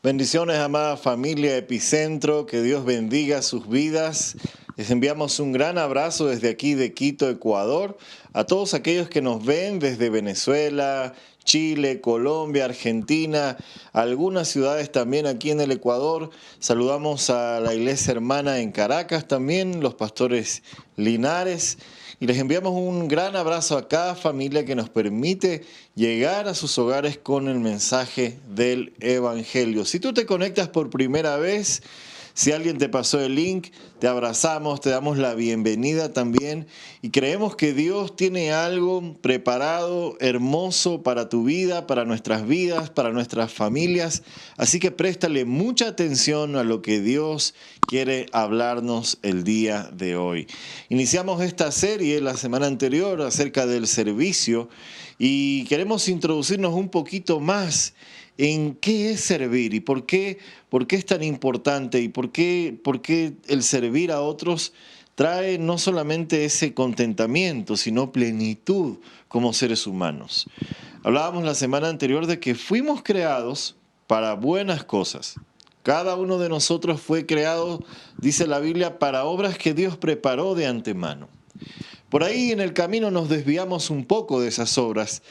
Bendiciones, amada familia Epicentro, que Dios bendiga sus vidas. Les enviamos un gran abrazo desde aquí de Quito, Ecuador, a todos aquellos que nos ven desde Venezuela, Chile, Colombia, Argentina, algunas ciudades también aquí en el Ecuador. Saludamos a la iglesia hermana en Caracas también, los pastores Linares. Y les enviamos un gran abrazo a cada familia que nos permite llegar a sus hogares con el mensaje del Evangelio. Si tú te conectas por primera vez, si alguien te pasó el link, te abrazamos, te damos la bienvenida también y creemos que Dios tiene algo preparado, hermoso para tu vida, para nuestras vidas, para nuestras familias. Así que préstale mucha atención a lo que Dios quiere hablarnos el día de hoy. Iniciamos esta serie la semana anterior acerca del servicio y queremos introducirnos un poquito más en qué es servir y por qué es tan importante y por qué el servir a otros trae no solamente ese contentamiento, sino plenitud como seres humanos. Hablábamos la semana anterior de que fuimos creados para buenas cosas. Cada uno de nosotros fue creado, dice la Biblia, para obras que Dios preparó de antemano. Por ahí en el camino nos desviamos un poco de esas obras,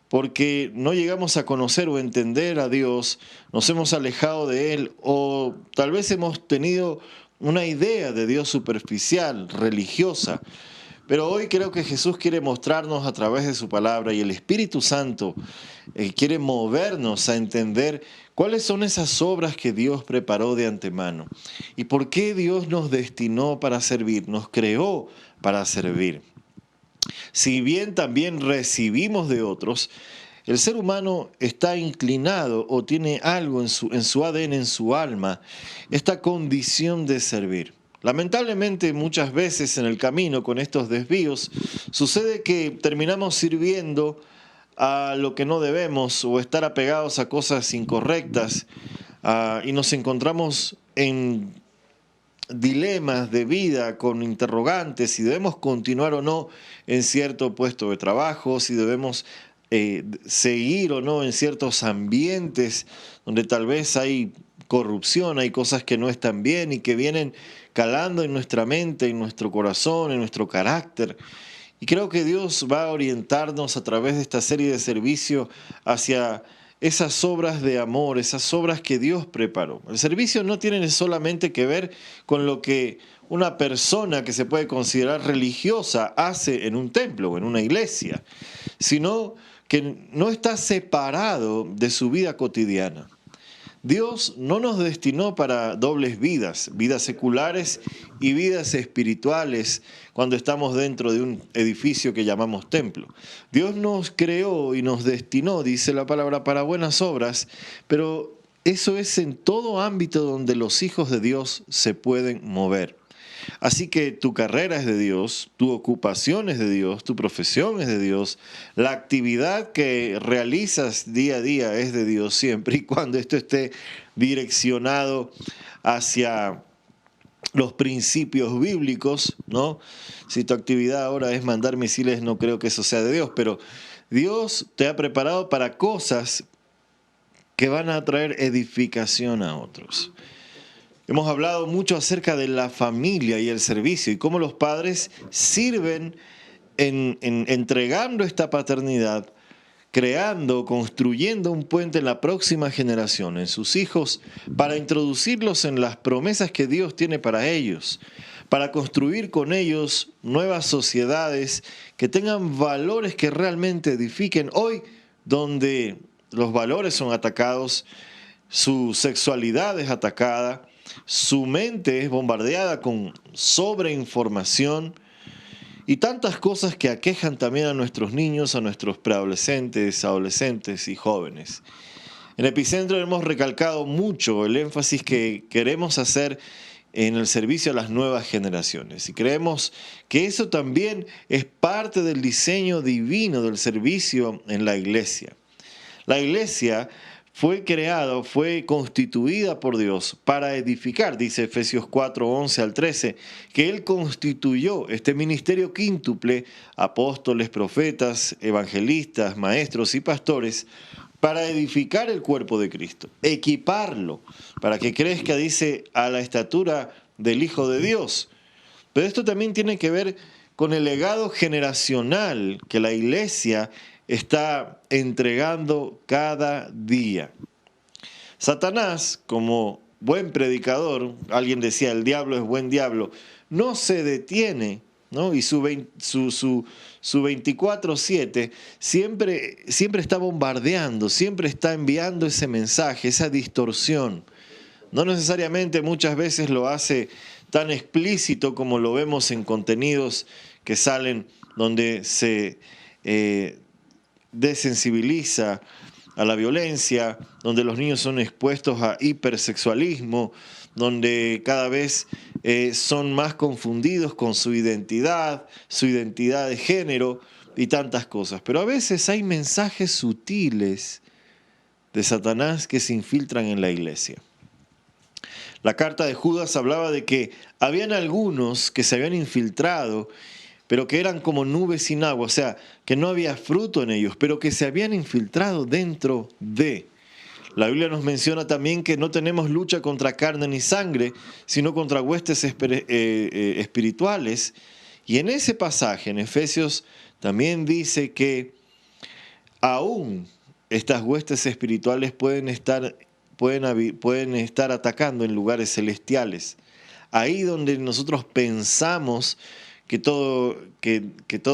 porque no llegamos a conocer o entender a Dios, nos hemos alejado de Él o tal vez hemos tenido una idea de Dios superficial, religiosa. Pero hoy creo que Jesús quiere mostrarnos a través de su palabra y el Espíritu Santo quiere movernos a entender cuáles son esas obras que Dios preparó de antemano y por qué Dios nos destinó para servir, nos creó para servir. Si bien también recibimos de otros, el ser humano está inclinado o tiene algo en su ADN, en su alma, esta condición de servir. Lamentablemente muchas veces en el camino con estos desvíos sucede que terminamos sirviendo a lo que no debemos o estar apegados a cosas incorrectas y nos encontramos en dilemas de vida, con interrogantes, si debemos continuar o no en cierto puesto de trabajo, si debemos seguir o no en ciertos ambientes donde tal vez hay corrupción, hay cosas que no están bien y que vienen calando en nuestra mente, en nuestro corazón, en nuestro carácter. Y creo que Dios va a orientarnos a través de esta serie de servicio hacia esas obras de amor, esas obras que Dios preparó. El servicio no tiene solamente que ver con lo que una persona que se puede considerar religiosa hace en un templo o en una iglesia, sino que no está separado de su vida cotidiana. Dios no nos destinó para dobles vidas, vidas seculares y vidas espirituales cuando estamos dentro de un edificio que llamamos templo. Dios nos creó y nos destinó, dice la palabra, para buenas obras, pero eso es en todo ámbito donde los hijos de Dios se pueden mover. Así que tu carrera es de Dios, tu ocupación es de Dios, tu profesión es de Dios, la actividad que realizas día a día es de Dios siempre y cuando esto esté direccionado hacia los principios bíblicos, ¿no? Si tu actividad ahora es mandar misiles, no creo que eso sea de Dios, pero Dios te ha preparado para cosas que van a traer edificación a otros. Hemos hablado mucho acerca de la familia y el servicio y cómo los padres sirven en entregando esta paternidad, creando, construyendo un puente en la próxima generación, en sus hijos, para introducirlos en las promesas que Dios tiene para ellos, para construir con ellos nuevas sociedades que tengan valores que realmente edifiquen. Hoy, donde los valores son atacados, su sexualidad es atacada, su mente es bombardeada con sobreinformación y tantas cosas que aquejan también a nuestros niños, a nuestros preadolescentes, adolescentes y jóvenes. En Epicentro hemos recalcado mucho el énfasis que queremos hacer en el servicio a las nuevas generaciones y creemos que eso también es parte del diseño divino del servicio en la iglesia. La iglesia fue creada, fue constituida por Dios para edificar, dice Efesios 4, 11 al 13, que Él constituyó este ministerio quíntuple, apóstoles, profetas, evangelistas, maestros y pastores, para edificar el cuerpo de Cristo, equiparlo, para que crezca, dice, a la estatura del Hijo de Dios. Pero esto también tiene que ver con el legado generacional que la iglesia está entregando cada día. Satanás, como buen predicador, alguien decía, el diablo es buen diablo, no se detiene, ¿no? Y su 24/7 siempre está bombardeando, siempre está enviando ese mensaje, esa distorsión. No necesariamente muchas veces lo hace tan explícito como lo vemos en contenidos que salen donde se desensibiliza a la violencia, donde los niños son expuestos a hipersexualismo, donde cada vez son más confundidos con su identidad de género y tantas cosas. Pero a veces hay mensajes sutiles de Satanás que se infiltran en la iglesia. La carta de Judas hablaba de que habían algunos que se habían infiltrado, pero que eran como nubes sin agua, o sea, que no había fruto en ellos, pero que se habían infiltrado dentro de. La Biblia nos menciona también que no tenemos lucha contra carne ni sangre, sino contra huestes espirituales. Y en ese pasaje, en Efesios, también dice que aún estas huestes espirituales pueden estar atacando en lugares celestiales. Ahí donde nosotros pensamos que todo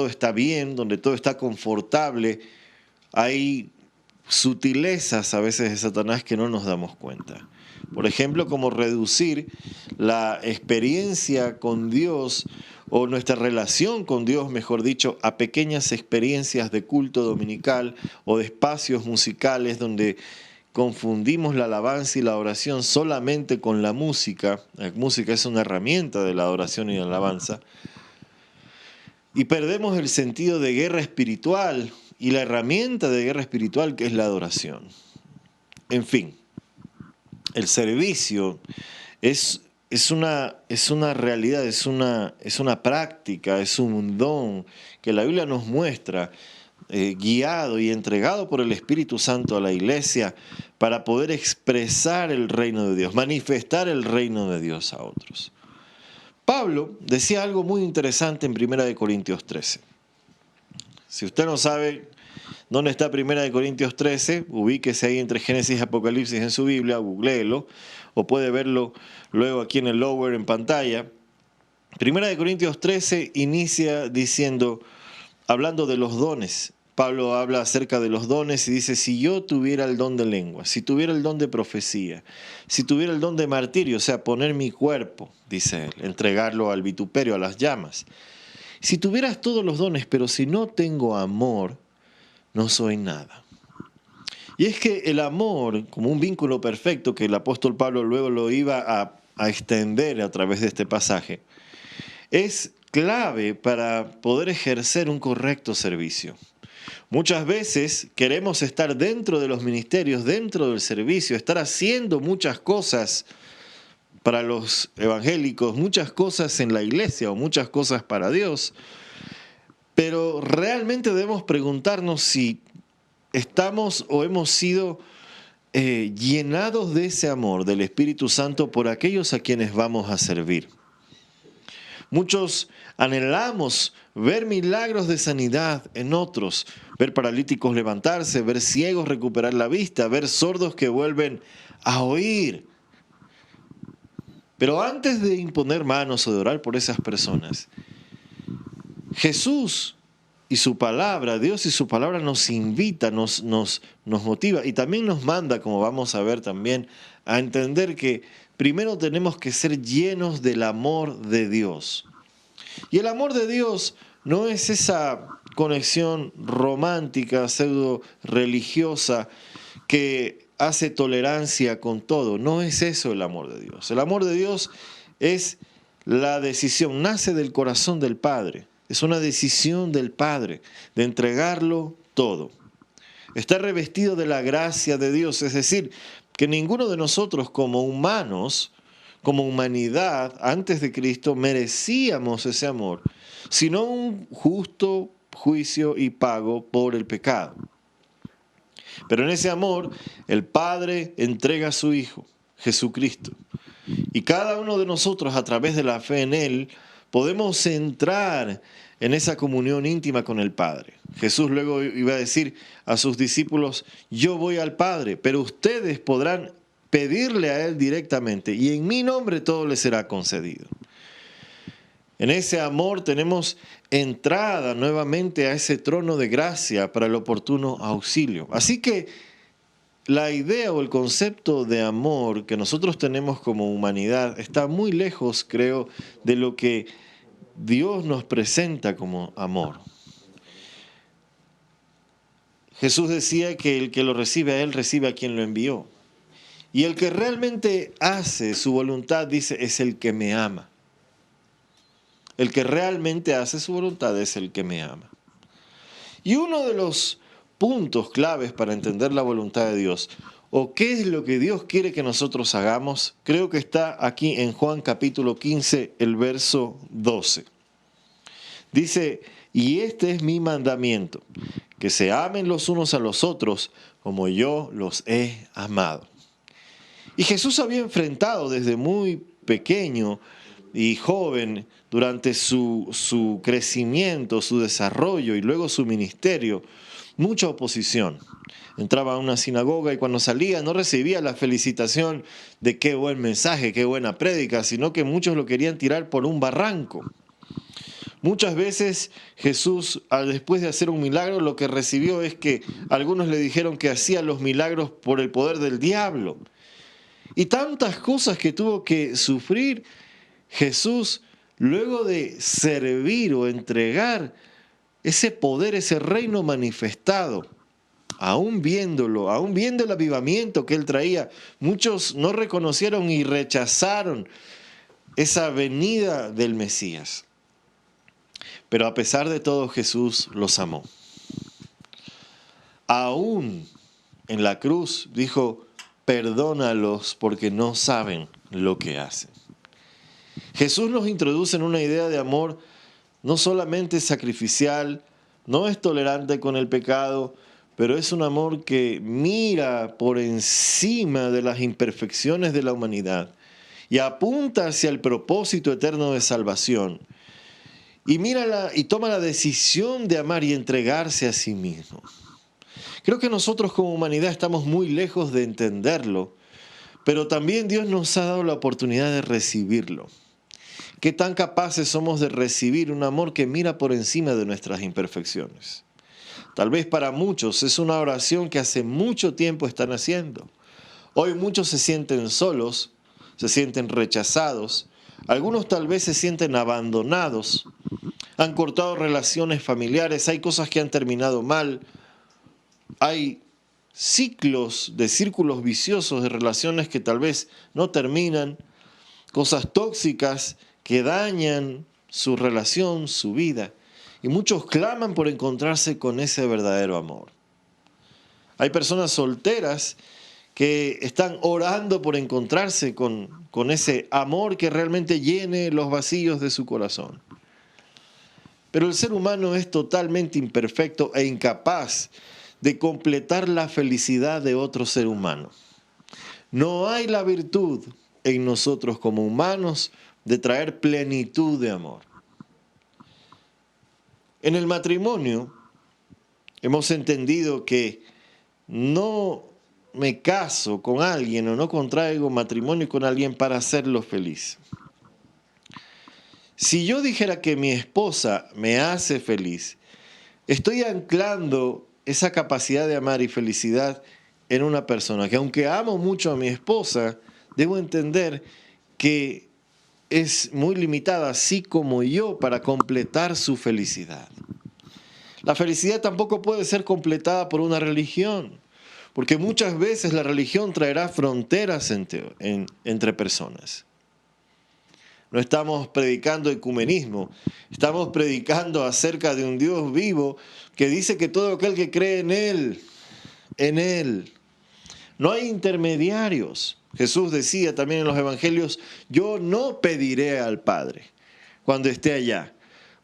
está bien, donde todo está confortable, hay sutilezas a veces de Satanás que no nos damos cuenta. Por ejemplo, como reducir la experiencia con Dios o nuestra relación con Dios, mejor dicho, a pequeñas experiencias de culto dominical o de espacios musicales donde confundimos la alabanza y la oración solamente con la música. La música es una herramienta de la adoración y la alabanza. Y perdemos el sentido de guerra espiritual y la herramienta de guerra espiritual que es la adoración. En fin, el servicio es una realidad, es una práctica, es un don que la Biblia nos muestra, guiado y entregado por el Espíritu Santo a la iglesia para poder expresar el reino de Dios, manifestar el reino de Dios a otros. Pablo decía algo muy interesante en 1 Corintios 13. Si usted no sabe dónde está 1 Corintios 13, ubíquese ahí entre Génesis y Apocalipsis en su Biblia, googléelo, o puede verlo luego aquí en el lower en pantalla. 1 Corintios 13 inicia hablando de los dones. Pablo habla acerca de los dones y dice, si yo tuviera el don de lengua, si tuviera el don de profecía, si tuviera el don de martirio, o sea, poner mi cuerpo, dice él, entregarlo al vituperio, a las llamas. Si tuvieras todos los dones, pero si no tengo amor, no soy nada. Y es que el amor, como un vínculo perfecto, que el apóstol Pablo luego lo iba a extender a través de este pasaje, es clave para poder ejercer un correcto servicio. Muchas veces queremos estar dentro de los ministerios, dentro del servicio, estar haciendo muchas cosas para los evangélicos, muchas cosas en la iglesia o muchas cosas para Dios, pero realmente debemos preguntarnos si estamos o hemos sido llenados de ese amor del Espíritu Santo por aquellos a quienes vamos a servir. Muchos anhelamos ver milagros de sanidad en otros, ver paralíticos levantarse, ver ciegos recuperar la vista, ver sordos que vuelven a oír. Pero antes de imponer manos o de orar por esas personas, Jesús y su palabra, Dios y su palabra nos invita, nos motiva y también nos manda, como vamos a ver también, a entender que primero tenemos que ser llenos del amor de Dios. Y el amor de Dios no es esa conexión romántica, pseudo religiosa que hace tolerancia con todo. No es eso el amor de Dios. El amor de Dios es la decisión, nace del corazón del Padre. Es una decisión del Padre de entregarlo todo. Está revestido de la gracia de Dios, es decir, que ninguno de nosotros como humanos, como humanidad, antes de Cristo, merecíamos ese amor, sino un justo juicio y pago por el pecado. Pero en ese amor, el Padre entrega a su Hijo, Jesucristo. Y cada uno de nosotros, a través de la fe en Él, podemos entrar en esa comunión íntima con el Padre. Jesús luego iba a decir a sus discípulos: yo voy al Padre, pero ustedes podrán pedirle a Él directamente, y en mi nombre todo les será concedido. En ese amor tenemos entrada nuevamente a ese trono de gracia para el oportuno auxilio. Así que la idea o el concepto de amor que nosotros tenemos como humanidad está muy lejos, creo, de lo que Dios nos presenta como amor. Jesús decía que el que lo recibe a Él, recibe a quien lo envió. Y el que realmente hace su voluntad, dice, es el que me ama. El que realmente hace su voluntad es el que me ama. Y uno de los puntos claves para entender la voluntad de Dios, o qué es lo que Dios quiere que nosotros hagamos, creo que está aquí en Juan capítulo 15, el verso 12. Dice: y este es mi mandamiento, que se amen los unos a los otros como yo los he amado. Y Jesús había enfrentado desde muy pequeño y joven, durante su crecimiento, su desarrollo y luego su ministerio, mucha oposición. Entraba a una sinagoga y cuando salía no recibía la felicitación de qué buen mensaje, qué buena prédica, sino que muchos lo querían tirar por un barranco. Muchas veces Jesús, después de hacer un milagro, lo que recibió es que algunos le dijeron que hacía los milagros por el poder del diablo. Y tantas cosas que tuvo que sufrir Jesús luego de servir o entregar ese poder, ese reino manifestado. Aún viéndolo, aún viendo el avivamiento que él traía, muchos no reconocieron y rechazaron esa venida del Mesías. Pero a pesar de todo, Jesús los amó. Aún en la cruz dijo: perdónalos porque no saben lo que hacen. Jesús nos introduce en una idea de amor no solamente sacrificial, no es tolerante con el pecado, pero es un amor que mira por encima de las imperfecciones de la humanidad y apunta hacia el propósito eterno de salvación. Y y toma la decisión de amar y entregarse a sí mismo. Creo que nosotros como humanidad estamos muy lejos de entenderlo, pero también Dios nos ha dado la oportunidad de recibirlo. ¿Qué tan capaces somos de recibir un amor que mira por encima de nuestras imperfecciones? Tal vez para muchos es una oración que hace mucho tiempo están haciendo. Hoy muchos se sienten solos, se sienten rechazados, algunos tal vez se sienten abandonados, han cortado relaciones familiares, hay cosas que han terminado mal, hay ciclos de círculos viciosos de relaciones que tal vez no terminan, cosas tóxicas que dañan su relación, su vida. Y muchos claman por encontrarse con ese verdadero amor. Hay personas solteras que están orando por encontrarse con ese amor que realmente llene los vacíos de su corazón. Pero el ser humano es totalmente imperfecto e incapaz de completar la felicidad de otro ser humano. No hay la virtud en nosotros como humanos de traer plenitud de amor. En el matrimonio hemos entendido que no me caso con alguien o no contraigo matrimonio con alguien para hacerlo feliz. Si yo dijera que mi esposa me hace feliz, estoy anclando esa capacidad de amar y felicidad en una persona, que aunque amo mucho a mi esposa, debo entender que es muy limitada, así como yo, para completar su felicidad. La felicidad tampoco puede ser completada por una religión, porque muchas veces la religión traerá fronteras entre personas. No estamos predicando ecumenismo, estamos predicando acerca de un Dios vivo que dice que todo aquel que cree en Él. No hay intermediarios. Jesús decía también en los evangelios: yo no pediré al Padre cuando esté allá.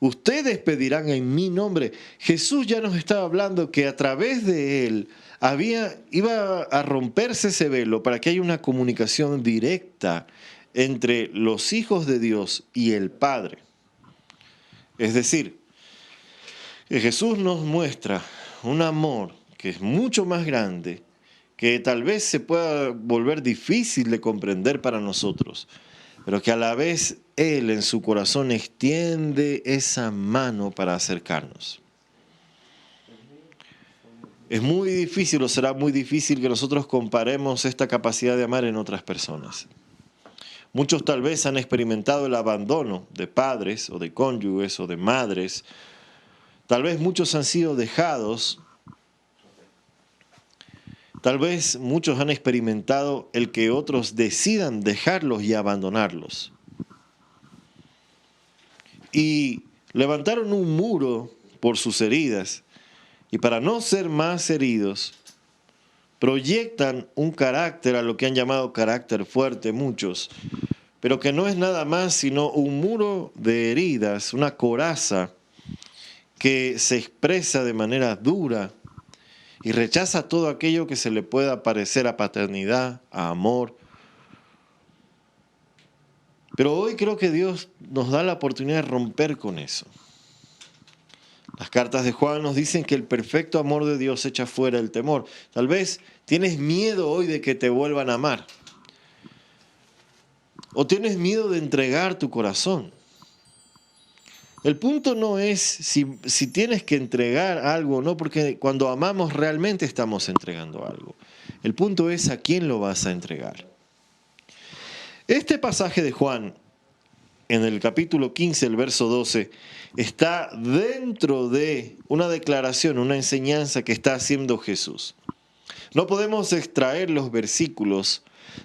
Ustedes pedirán en mi nombre. Jesús ya nos estaba hablando que a través de Él iba a romperse ese velo para que haya una comunicación directa entre los hijos de Dios y el Padre. Es decir, que Jesús nos muestra un amor que es mucho más grande, que tal vez se pueda volver difícil de comprender para nosotros, pero que a la vez Él en su corazón extiende esa mano para acercarnos. Es muy difícil o será muy difícil que nosotros comparemos esta capacidad de amar en otras personas. Muchos tal vez han experimentado el abandono de padres o de cónyuges o de madres. Tal vez muchos han sido dejados. Tal vez muchos han experimentado el que otros decidan dejarlos y abandonarlos. Y levantaron un muro por sus heridas. Y para no ser más heridos, proyectan un carácter, a lo que han llamado carácter fuerte muchos, pero que no es nada más sino un muro de heridas, una coraza que se expresa de manera dura y rechaza todo aquello que se le pueda parecer a paternidad, a amor. Pero hoy creo que Dios nos da la oportunidad de romper con eso. Las cartas de Juan nos dicen que el perfecto amor de Dios echa fuera el temor. Tal vez tienes miedo hoy de que te vuelvan a amar. O tienes miedo de entregar tu corazón. El punto no es si tienes que entregar algo o no, porque cuando amamos realmente estamos entregando algo. El punto es a quién lo vas a entregar. Este pasaje de Juan, en el capítulo 15, el verso 12, está dentro de una declaración, una enseñanza que está haciendo Jesús. No podemos extraer los versículos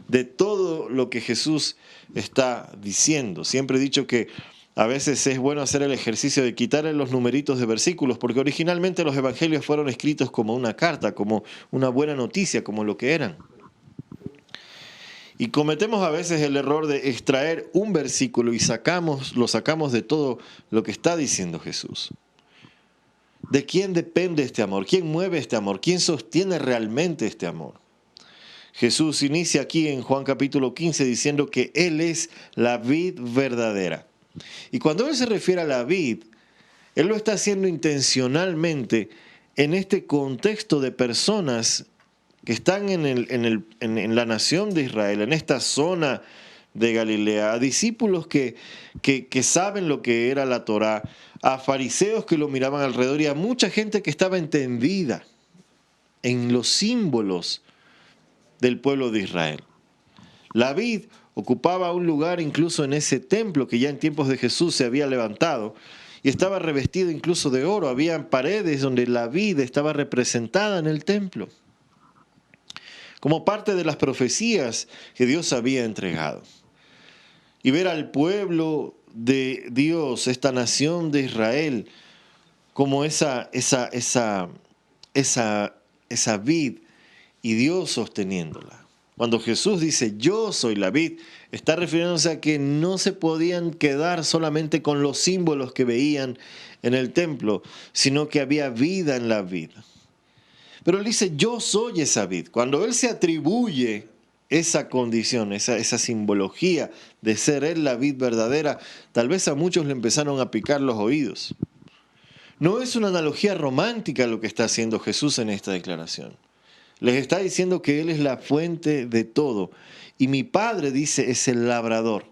de todo lo que Jesús está diciendo. Siempre he dicho que a veces es bueno hacer el ejercicio de quitarle los numeritos de versículos, porque originalmente los evangelios fueron escritos como una carta, como una buena noticia, como lo que eran. Y cometemos a veces el error de extraer un versículo y lo sacamos de todo lo que está diciendo Jesús. ¿De quién depende este amor? ¿Quién mueve este amor? ¿Quién sostiene realmente este amor? Jesús inicia aquí en Juan capítulo 15 diciendo que Él es la vid verdadera. Y cuando Él se refiere a la vid, Él lo está haciendo intencionalmente en este contexto de personas que están en la nación de Israel, en esta zona de Galilea, a discípulos que saben lo que era la Torá, a fariseos que lo miraban alrededor y a mucha gente que estaba entendida en los símbolos del pueblo de Israel. La vid ocupaba un lugar incluso en ese templo que ya en tiempos de Jesús se había levantado y estaba revestido incluso de oro. Había paredes donde la vid estaba representada en el templo, como parte de las profecías que Dios había entregado. Y ver al pueblo de Dios, esta nación de Israel, como esa vid y Dios sosteniéndola. Cuando Jesús dice, yo soy la vid, está refiriéndose a que no se podían quedar solamente con los símbolos que veían en el templo, sino que había vida en la vid. Pero Él dice, yo soy esa vid. Cuando Él se atribuye esa condición, esa simbología de ser Él la vid verdadera, tal vez a muchos le empezaron a picar los oídos. No es una analogía romántica lo que está haciendo Jesús en esta declaración. Les está diciendo que Él es la fuente de todo. Y mi Padre, dice, es el labrador.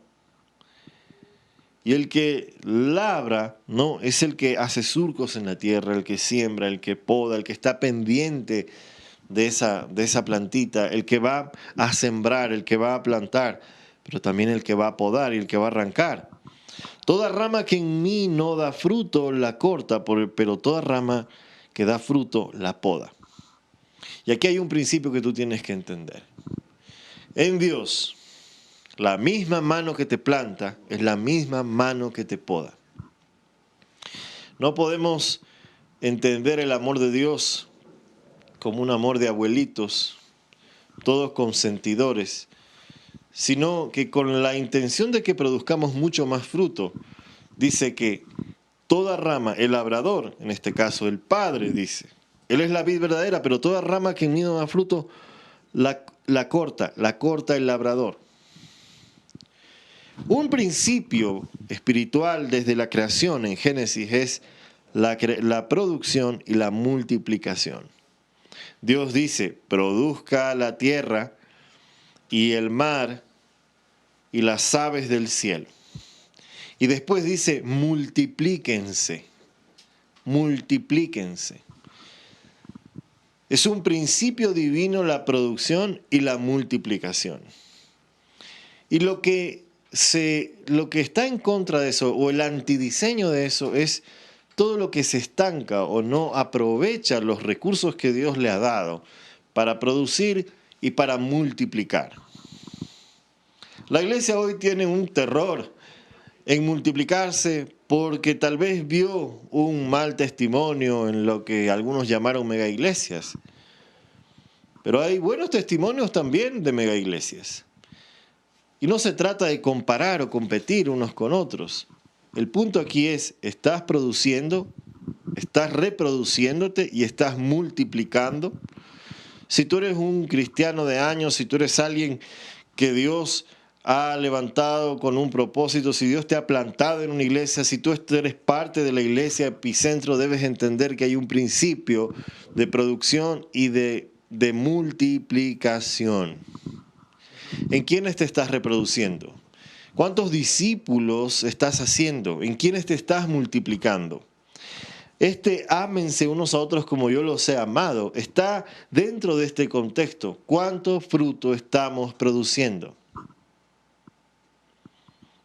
Y el que labra, no, es el que hace surcos en la tierra, el que siembra, el que poda, el que está pendiente de esa plantita, el que va a sembrar, el que va a plantar, pero también el que va a podar y el que va a arrancar. Toda rama que en mí no da fruto la corta, pero toda rama que da fruto la poda. Y aquí hay un principio que tú tienes que entender. En Dios, la misma mano que te planta es la misma mano que te poda. No podemos entender el amor de Dios como un amor de abuelitos, todos consentidores, sino que con la intención de que produzcamos mucho más fruto. Dice que toda rama, el labrador, en este caso el Padre, dice, Él es la vid verdadera, pero toda rama que en mí no da fruto, la corta el labrador. Un principio espiritual desde la creación en Génesis es la producción y la multiplicación. Dios dice, produzca la tierra y el mar y las aves del cielo. Y después dice, multiplíquense, multiplíquense. Es un principio divino la producción y la multiplicación. Y lo que está en contra de eso, o el antidiseño de eso, es todo lo que se estanca o no aprovecha los recursos que Dios le ha dado para producir y para multiplicar. La iglesia hoy tiene un terror en multiplicarse porque tal vez vio un mal testimonio en lo que algunos llamaron megaiglesias. Pero hay buenos testimonios también de megaiglesias. Y no se trata de comparar o competir unos con otros. El punto aquí es, estás produciendo, estás reproduciéndote y estás multiplicando. Si tú eres un cristiano de años, si tú eres alguien que Dios ha levantado con un propósito, si Dios te ha plantado en una iglesia, si tú eres parte de la iglesia Epicentro, debes entender que hay un principio de producción y de multiplicación. ¿En quiénes te estás reproduciendo? ¿Cuántos discípulos estás haciendo? ¿En quiénes te estás multiplicando? Ámense unos a otros como yo los he amado. Está dentro de este contexto. ¿Cuánto fruto estamos produciendo?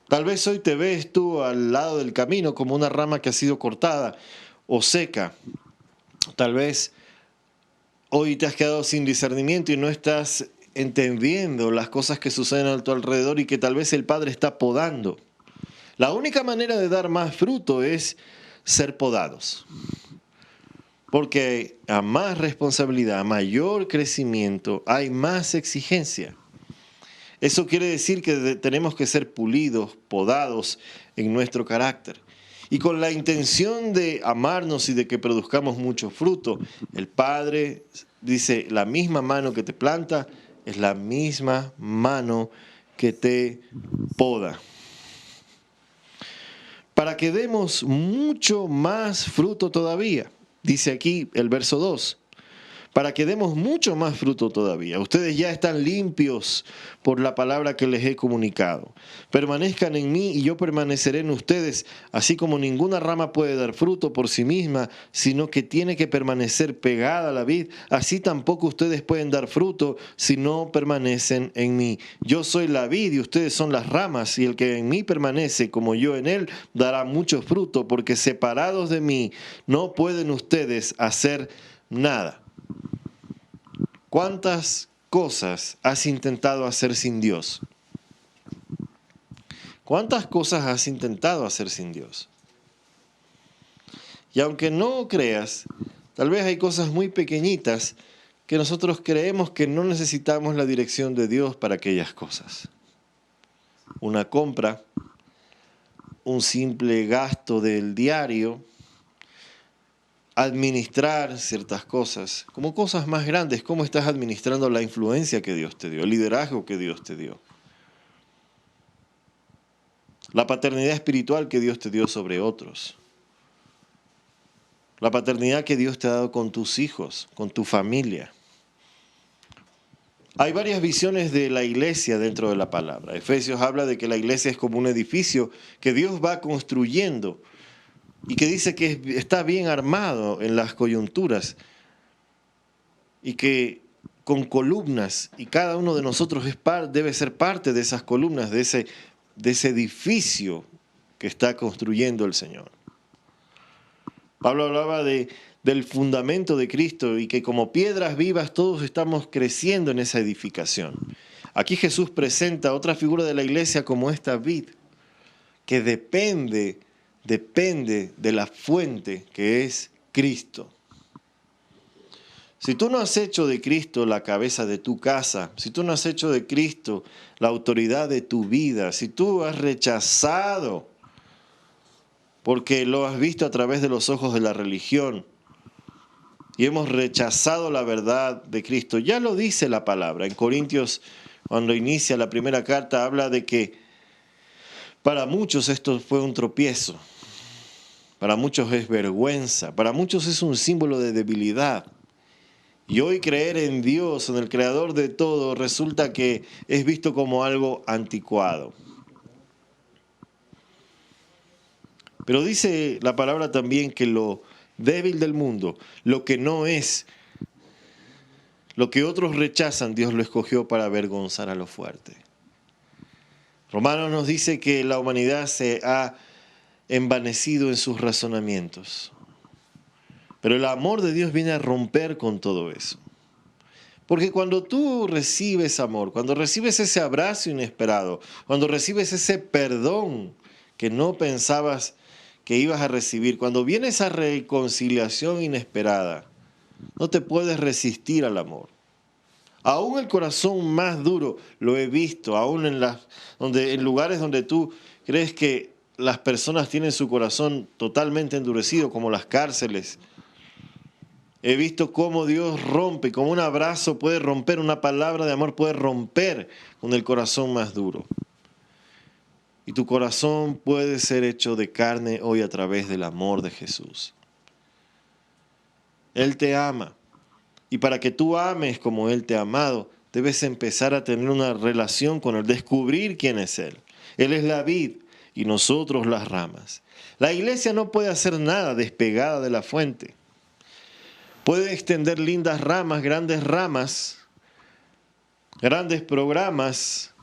Tal vez hoy te ves tú al lado del camino como una rama que ha sido cortada o seca. Tal vez hoy te has quedado sin discernimiento y no estás entendiendo las cosas que suceden a tu alrededor y que tal vez el Padre está podando. La única manera de dar más fruto es ser podados. Porque a más responsabilidad, a mayor crecimiento, hay más exigencia. Eso quiere decir que tenemos que ser pulidos, podados en nuestro carácter. Y con la intención de amarnos y de que produzcamos mucho fruto, el Padre dice, la misma mano que te planta es la misma mano que te poda. Para que demos mucho más fruto todavía, dice aquí el verso 2. Para que demos mucho más fruto todavía. Ustedes ya están limpios por la palabra que les he comunicado. Permanezcan en mí y yo permaneceré en ustedes, así como ninguna rama puede dar fruto por sí misma, sino que tiene que permanecer pegada a la vid. Así tampoco ustedes pueden dar fruto si no permanecen en mí. Yo soy la vid y ustedes son las ramas, y el que en mí permanece como yo en él dará mucho fruto, porque separados de mí no pueden ustedes hacer nada. ¿Cuántas cosas has intentado hacer sin Dios? ¿Cuántas cosas has intentado hacer sin Dios? Y aunque no creas, tal vez hay cosas muy pequeñitas que nosotros creemos que no necesitamos la dirección de Dios para aquellas cosas. Una compra, un simple gasto del diario, administrar ciertas cosas, como cosas más grandes, cómo estás administrando la influencia que Dios te dio, el liderazgo que Dios te dio, la paternidad espiritual que Dios te dio sobre otros, la paternidad que Dios te ha dado con tus hijos, con tu familia. Hay varias visiones de la iglesia dentro de la palabra. Efesios habla de que la iglesia es como un edificio que Dios va construyendo y que dice que está bien armado en las coyunturas y que con columnas, y cada uno de nosotros debe ser parte de esas columnas, de ese edificio que está construyendo el Señor. Pablo hablaba del fundamento de Cristo y que como piedras vivas todos estamos creciendo en esa edificación. Aquí Jesús presenta otra figura de la iglesia como esta vid, que depende de la fuente que es Cristo. Si tú no has hecho de Cristo la cabeza de tu casa, si tú no has hecho de Cristo la autoridad de tu vida, si tú has rechazado porque lo has visto a través de los ojos de la religión, y hemos rechazado la verdad de Cristo. Ya lo dice la palabra. En Corintios, cuando inicia la primera carta, habla de que para muchos esto fue un tropiezo, para muchos es vergüenza, para muchos es un símbolo de debilidad. Y hoy creer en Dios, en el Creador de todo, resulta que es visto como algo anticuado. Pero dice la palabra también que lo débil del mundo, lo que no es, lo que otros rechazan, Dios lo escogió para avergonzar a lo fuerte. Romanos nos dice que la humanidad se ha envanecido en sus razonamientos. Pero el amor de Dios viene a romper con todo eso. Porque cuando tú recibes amor, cuando recibes ese abrazo inesperado, cuando recibes ese perdón que no pensabas que ibas a recibir, cuando viene esa reconciliación inesperada, no te puedes resistir al amor. Aún el corazón más duro lo he visto, aún en lugares donde tú crees que las personas tienen su corazón totalmente endurecido, como las cárceles. He visto cómo Dios rompe, como un abrazo puede romper, una palabra de amor puede romper con el corazón más duro. Y tu corazón puede ser hecho de carne hoy a través del amor de Jesús. Él te ama. Y para que tú ames como Él te ha amado, debes empezar a tener una relación con Él, descubrir quién es Él. Él es la vid y nosotros las ramas. La iglesia no puede hacer nada despegada de la fuente. Puede extender lindas ramas, grandes programas,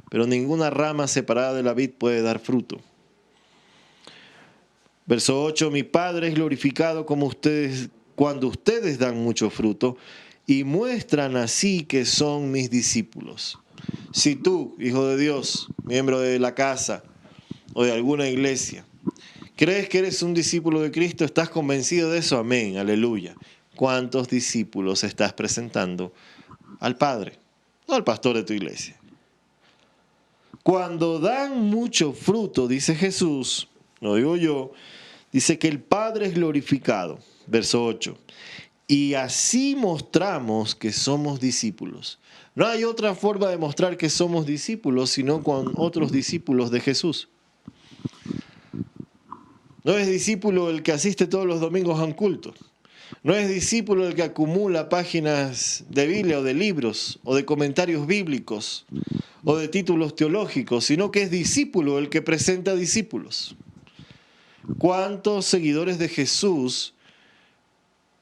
pero ninguna rama separada de la vid puede dar fruto. Verso 8, mi Padre es glorificado como ustedes, cuando ustedes dan mucho fruto y muestran así que son mis discípulos. Si tú, hijo de Dios, miembro de la casa o de alguna iglesia, ¿crees que eres un discípulo de Cristo? ¿Estás convencido de eso? Amén, aleluya. ¿Cuántos discípulos estás presentando al Padre? No al pastor de tu iglesia. Cuando dan mucho fruto, dice Jesús, no digo yo, dice que el Padre es glorificado. Verso 8. Y así mostramos que somos discípulos. No hay otra forma de mostrar que somos discípulos sino con otros discípulos de Jesús. No es discípulo el que asiste todos los domingos a un culto. No es discípulo el que acumula páginas de Biblia o de libros o de comentarios bíblicos o de títulos teológicos, sino que es discípulo el que presenta discípulos. ¿Cuántos seguidores de Jesús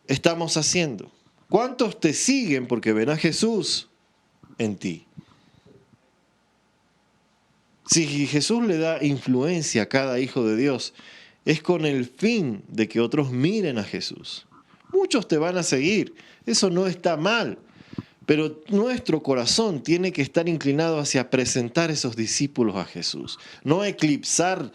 estamos haciendo? ¿Cuántos te siguen porque ven a Jesús en ti? Si Jesús le da influencia a cada hijo de Dios, es con el fin de que otros miren a Jesús. Muchos te van a seguir, eso no está mal, pero nuestro corazón tiene que estar inclinado hacia presentar esos discípulos a Jesús, no eclipsar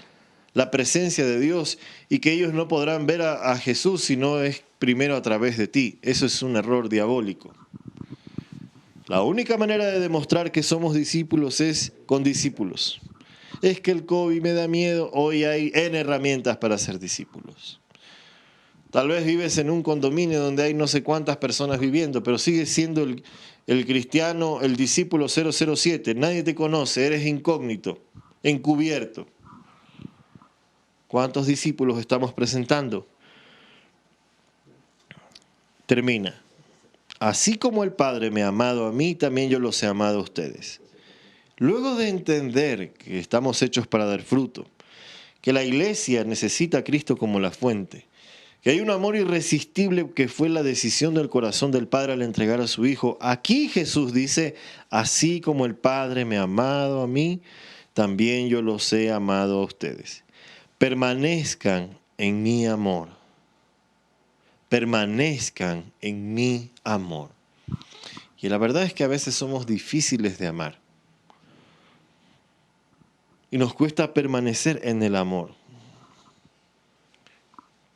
la presencia de Dios y que ellos no podrán ver a Jesús si no es primero a través de ti. Eso es un error diabólico. La única manera de demostrar que somos discípulos es con discípulos. Es que el COVID me da miedo, hoy hay N herramientas para ser discípulos. Tal vez vives en un condominio donde hay no sé cuántas personas viviendo, pero sigues siendo el cristiano, el discípulo 007. Nadie te conoce, eres incógnito, encubierto. ¿Cuántos discípulos estamos presentando? Termina. Así como el Padre me ha amado a mí, también yo los he amado a ustedes. Luego de entender que estamos hechos para dar fruto, que la iglesia necesita a Cristo como la fuente, que hay un amor irresistible que fue la decisión del corazón del Padre al entregar a su Hijo, aquí Jesús dice, así como el Padre me ha amado a mí, también yo los he amado a ustedes. Permanezcan en mi amor. Permanezcan en mi amor. Y la verdad es que a veces somos difíciles de amar. Y nos cuesta permanecer en el amor.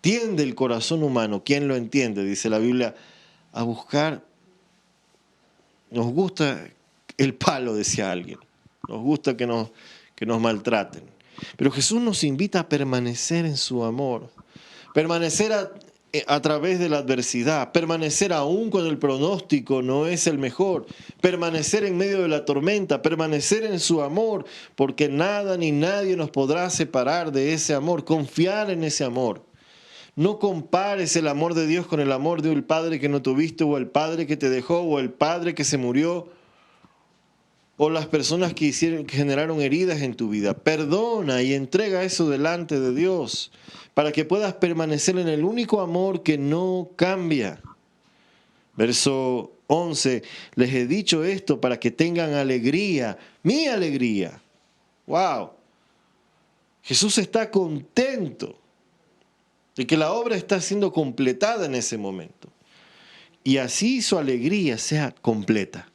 Tiende el corazón humano, ¿quién lo entiende? Dice la Biblia, a buscar. Nos gusta el palo, decía alguien. Nos gusta que nos maltraten. Pero Jesús nos invita a permanecer en su amor. Permanecer a través de la adversidad, permanecer aún cuando el pronóstico no es el mejor, permanecer en medio de la tormenta, permanecer en su amor, porque nada ni nadie nos podrá separar de ese amor, confiar en ese amor. No compares el amor de Dios con el amor de un padre que no tuviste, o el padre que te dejó, o el padre que se murió, o las personas que generaron heridas en tu vida. Perdona y entrega eso delante de Dios para que puedas permanecer en el único amor que no cambia. Verso 11, les he dicho esto para que tengan alegría, mi alegría. ¡Wow! Jesús está contento de que la obra está siendo completada en ese momento. Y así su alegría sea completa.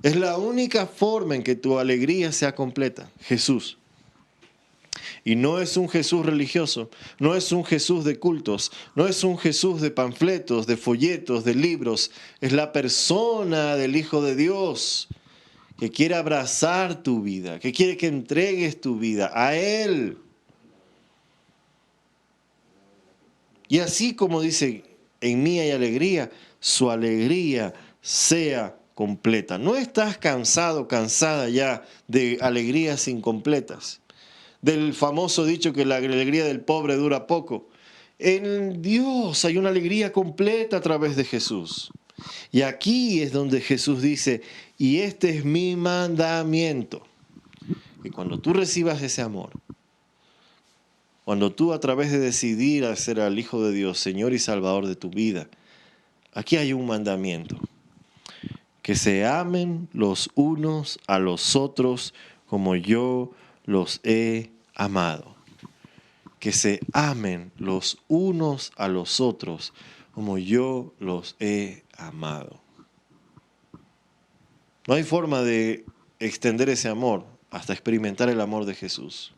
Es la única forma en que tu alegría sea completa, Jesús. Y no es un Jesús religioso, no es un Jesús de cultos, no es un Jesús de panfletos, de folletos, de libros. Es la persona del Hijo de Dios que quiere abrazar tu vida, que quiere que entregues tu vida a Él. Y así como dice, en mí hay alegría, su alegría sea completa. No estás cansado, cansada ya de alegrías incompletas. Del famoso dicho que la alegría del pobre dura poco. En Dios hay una alegría completa a través de Jesús. Y aquí es donde Jesús dice, y este es mi mandamiento. Que cuando tú recibas ese amor, cuando tú a través de decidir hacer al Hijo de Dios, Señor y Salvador de tu vida, aquí hay un mandamiento. Que se amen los unos a los otros como yo los he amado. Que se amen los unos a los otros como yo los he amado. No hay forma de extender ese amor hasta experimentar el amor de Jesús.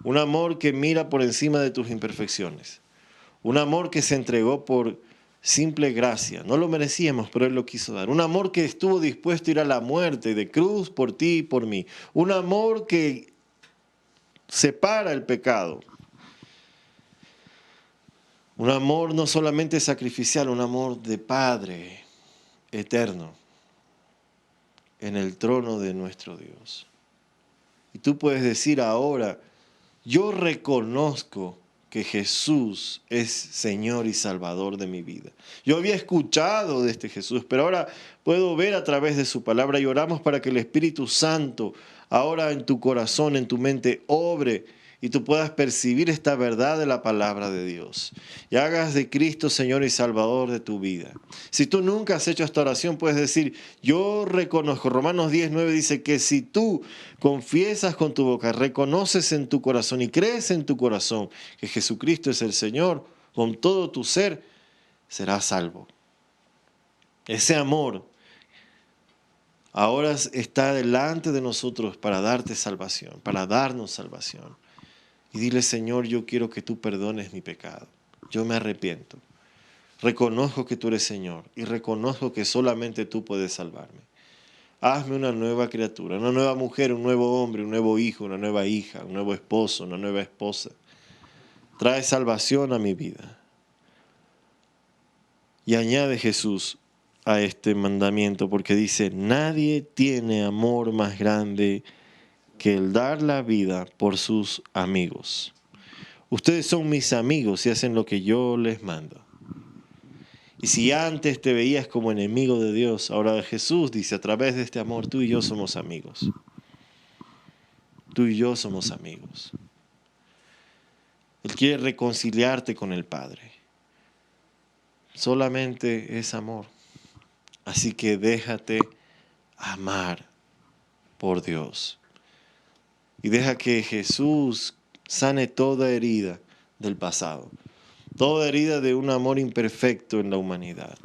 Un amor que mira por encima de tus imperfecciones. Un amor que se entregó por simple gracia. No lo merecíamos, pero Él lo quiso dar. Un amor que estuvo dispuesto a ir a la muerte de cruz por ti y por mí. Un amor que separa el pecado. Un amor no solamente sacrificial, un amor de Padre eterno en el trono de nuestro Dios. Y tú puedes decir ahora, yo reconozco que Jesús es Señor y Salvador de mi vida. Yo había escuchado de este Jesús, pero ahora puedo ver a través de su palabra y oramos para que el Espíritu Santo ahora en tu corazón, en tu mente, obre y tú puedas percibir esta verdad de la palabra de Dios. Y hagas de Cristo Señor y Salvador de tu vida. Si tú nunca has hecho esta oración, puedes decir, yo reconozco. Romanos 10:9 dice que si tú confiesas con tu boca, reconoces en tu corazón y crees en tu corazón que Jesucristo es el Señor, con todo tu ser, serás salvo. Ese amor ahora está delante de nosotros para darte salvación, para darnos salvación. Y dile, Señor, yo quiero que tú perdones mi pecado. Yo me arrepiento. Reconozco que tú eres Señor y reconozco que solamente tú puedes salvarme. Hazme una nueva criatura, una nueva mujer, un nuevo hombre, un nuevo hijo, una nueva hija, un nuevo esposo, una nueva esposa. Trae salvación a mi vida. Y añade Jesús a este mandamiento porque dice, nadie tiene amor más grande que el dar la vida por sus amigos. Ustedes son mis amigos y hacen lo que yo les mando. Y si antes te veías como enemigo de Dios, ahora Jesús dice, a través de este amor, tú y yo somos amigos. Tú y yo somos amigos. Él quiere reconciliarte con el Padre. Solamente es amor. Así que déjate amar por Dios. Y deja que Jesús sane toda herida del pasado. Toda herida de un amor imperfecto en la humanidad.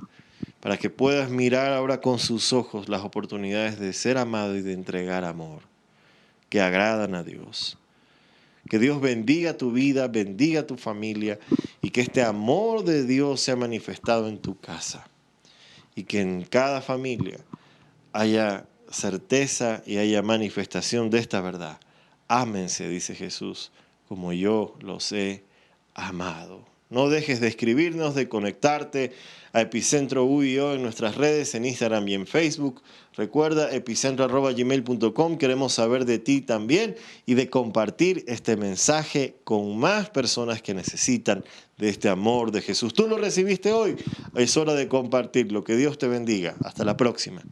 Para que puedas mirar ahora con sus ojos las oportunidades de ser amado y de entregar amor. Que agradan a Dios. Que Dios bendiga tu vida, bendiga tu familia. Y que este amor de Dios sea manifestado en tu casa. Y que en cada familia haya certeza y haya manifestación de esta verdad. Ámense, dice Jesús, como yo los he amado. No dejes de escribirnos, de conectarte a Epicentro UIO en nuestras redes, en Instagram y en Facebook. Recuerda epicentro@gmail.com. Queremos saber de ti también y de compartir este mensaje con más personas que necesitan de este amor de Jesús. Tú lo recibiste hoy. Es hora de compartirlo. Que Dios te bendiga. Hasta la próxima.